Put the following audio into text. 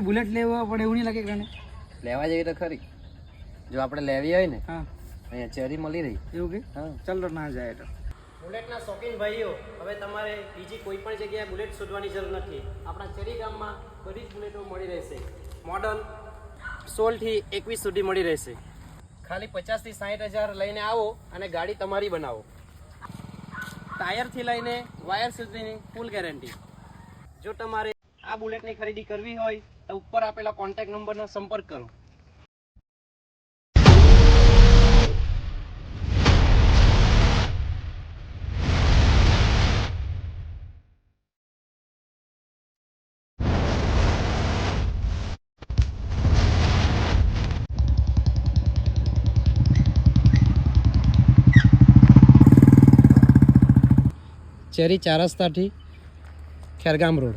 Bullet લેવા પડે એવું નહીં લાગે કારણે લેવા જેવી તો ખરી. જો આપણે લેવી હોય ને હા અહીંયા ચેરી મળી રહી. એવું કે હા ચાલો ના જાય તો બુલેટના શોખીન ભાઈઓ, હવે તમારે બીજી કોઈ પણ જગ્યાએ બુલેટ શોધવાની જરૂર નથી. આપણા ચેરી ગામમાં બધી જ બુલેટો મળી રહેશે. મોડલ 16 થી 21 સુધી મળી રહેશે. ખાલી 50 થી 60 હજાર લઈને આવો અને ગાડી તમારી બનાવો. ટાયરથી લઈને વાયર સુધીની ફૂલ ગેરંટી. જો તમારે આ બુલેટની ખરીદી કરવી હોય તો ઉપર આપેલા કોન્ટેક્ટ નંબરનો સંપર્ક કરો. ચેરી 4 રસ્તાથી ખેરગામ રોડ.